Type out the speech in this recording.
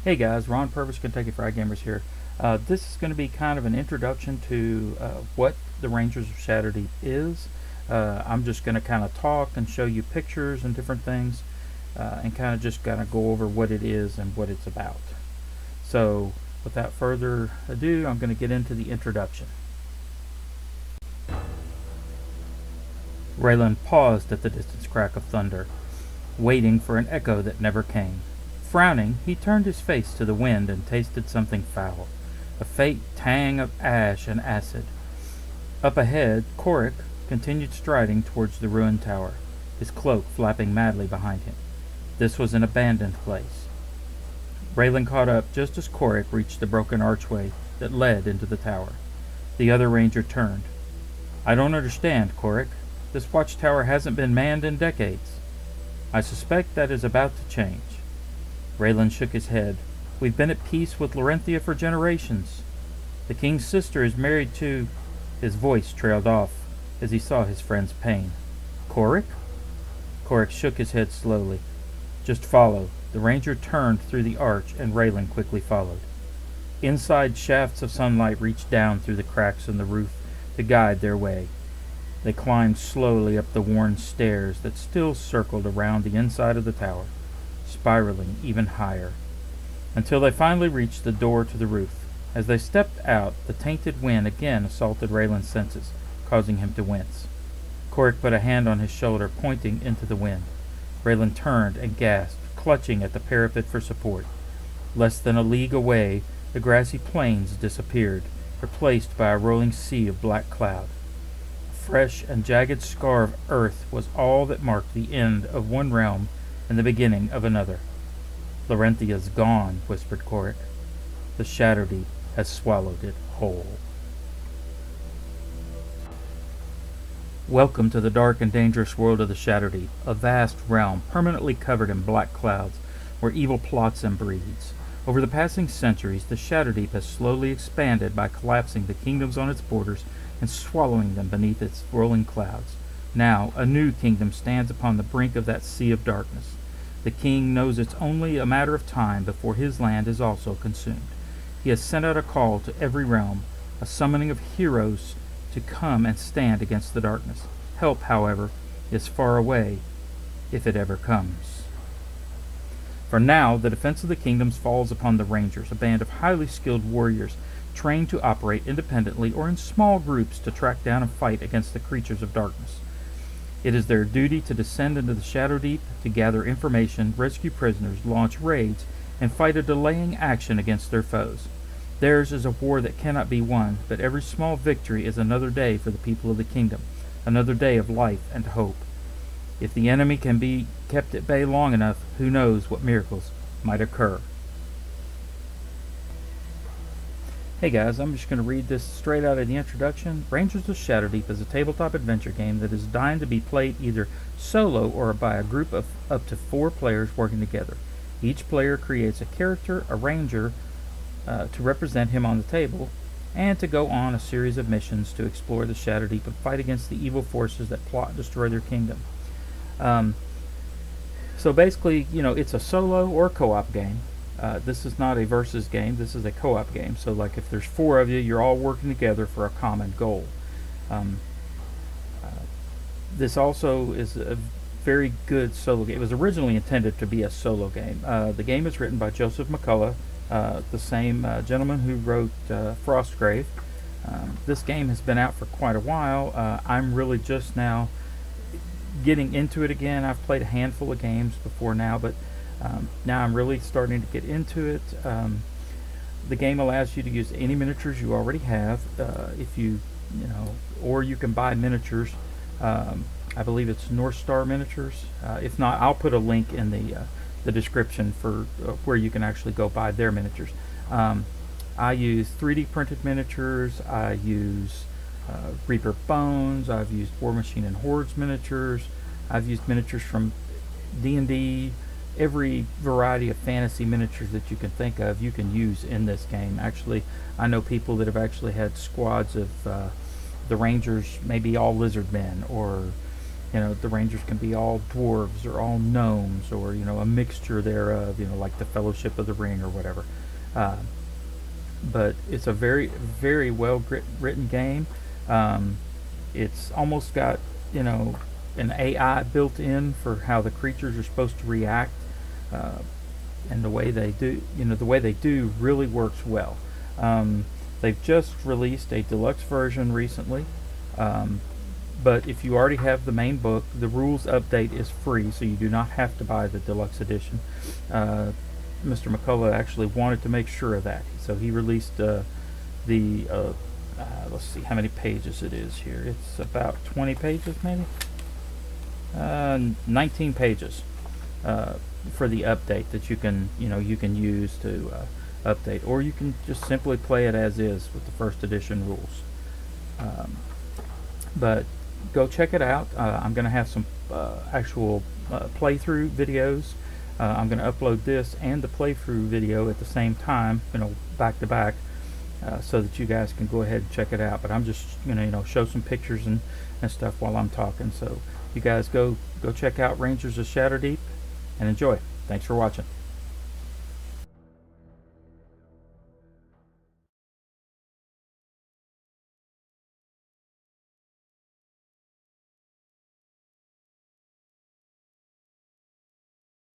Hey guys, Ron Purvis, Kentucky Fried Gamers here. This is going to be kind of an introduction to what the Rangers of Shadowdeep is. I'm just going to kind of talk and show you pictures and different things and kind of just kind of go over what it is and what it's about. So without further ado, I'm going to get into the introduction. Raylan paused at the distant crack of thunder, waiting for an echo that never came. Frowning, he turned his face to the wind and tasted something foul, a faint tang of ash and acid. Up ahead, Korik continued striding towards the ruined tower, his cloak flapping madly behind him. This was an abandoned place. Raylan caught up just as Korik reached the broken archway that led into the tower. The other ranger turned. "I don't understand, Korik. This watchtower hasn't been manned in decades." "I suspect that is about to change." Raylan shook his head. "We've been at peace with Larenthia for generations. The king's sister is married to—" His voice trailed off as he saw his friend's pain. "Korik?" Korik shook his head slowly. "Just follow." The ranger turned through the arch and Raylan quickly followed. Inside, shafts of sunlight reached down through the cracks in the roof to guide their way. They climbed slowly up the worn stairs that still circled around the inside of the tower, spiraling even higher, until they finally reached the door to the roof. As they stepped out, the tainted wind again assaulted Raylan's senses, causing him to wince. Korik put a hand on his shoulder, pointing into the wind. Raylan turned and gasped, clutching at the parapet for support. Less than a league away, the grassy plains disappeared, replaced by a rolling sea of black cloud. A fresh and jagged scar of earth was all that marked the end of one realm and the beginning of another. "Larenthia's gone," whispered Korik. "The Shadowdeep has swallowed it whole." Welcome to the dark and dangerous world of the Shadowdeep, a vast realm permanently covered in black clouds, where evil plots and breeds. Over the passing centuries, the Shadowdeep has slowly expanded by collapsing the kingdoms on its borders and swallowing them beneath its rolling clouds. Now, a new kingdom stands upon the brink of that sea of darkness. The king knows it's only a matter of time before his land is also consumed. He has sent out a call to every realm, a summoning of heroes to come and stand against the darkness. Help, however, is far away, if it ever comes. For now, the defense of the kingdoms falls upon the Rangers, a band of highly skilled warriors trained to operate independently or in small groups to track down and fight against the creatures of darkness. It is their duty to descend into the Shadowdeep, to gather information, rescue prisoners, launch raids, and fight a delaying action against their foes. Theirs is a war that cannot be won, but every small victory is another day for the people of the kingdom, another day of life and hope. If the enemy can be kept at bay long enough, who knows what miracles might occur. Hey guys, I'm just going to read this straight out of the introduction. Rangers of Shadowdeep is a tabletop adventure game that is designed to be played either solo or by a group of up to 4 players working together. Each player creates a character, a ranger, to represent him on the table, and to go on a series of missions to explore the Shadowdeep and fight against the evil forces that plot and destroy their kingdom. So basically, it's a solo or co-op game. This is not a versus game, this is a co-op game. So like if there's 4 of you, you're all working together for a common goal. This also is a very good solo game. It was originally intended to be a solo game. The game is written by Joseph McCullough, the same gentleman who wrote Frostgrave. This game has been out for quite a while. I'm really just now getting into it again. I've played a handful of games before now, but now I'm really starting to get into it. The game allows you to use any miniatures you already have, or you can buy miniatures. I believe it's North Star Miniatures. If not, I'll put a link in the description for where you can actually go buy their miniatures. I use 3D printed miniatures. I use Reaper Bones. I've used War Machine and Hordes miniatures. I've used miniatures from D&D. Every variety of fantasy miniatures that you can think of, you can use in this game. Actually, I know people that have actually had squads of the Rangers, maybe all lizard men, or the Rangers can be all dwarves or all gnomes or a mixture thereof, like the Fellowship of the Ring or whatever. Uh, but it's a very, very well written game. It's almost got an AI built in for how the creatures are supposed to react, uh, and the way they do really works well. They've just released a deluxe version recently, um, but if you already have the main book, the rules update is free, so you do not have to buy the deluxe edition. Mr. McCullough actually wanted to make sure of that, so he released the let's see how many pages it is here. It's about 20 pages, maybe 19 pages for the update that you can use to update, or you can just simply play it as is with the first edition rules. But go check it out. I'm going to have some actual playthrough videos. I'm going to upload this and the playthrough video at the same time, back to back, so that you guys can go ahead and check it out. But I'm just going to show some pictures and stuff while I'm talking. So you guys go check out Rangers of Shadowdeep and enjoy. Thanks for watching.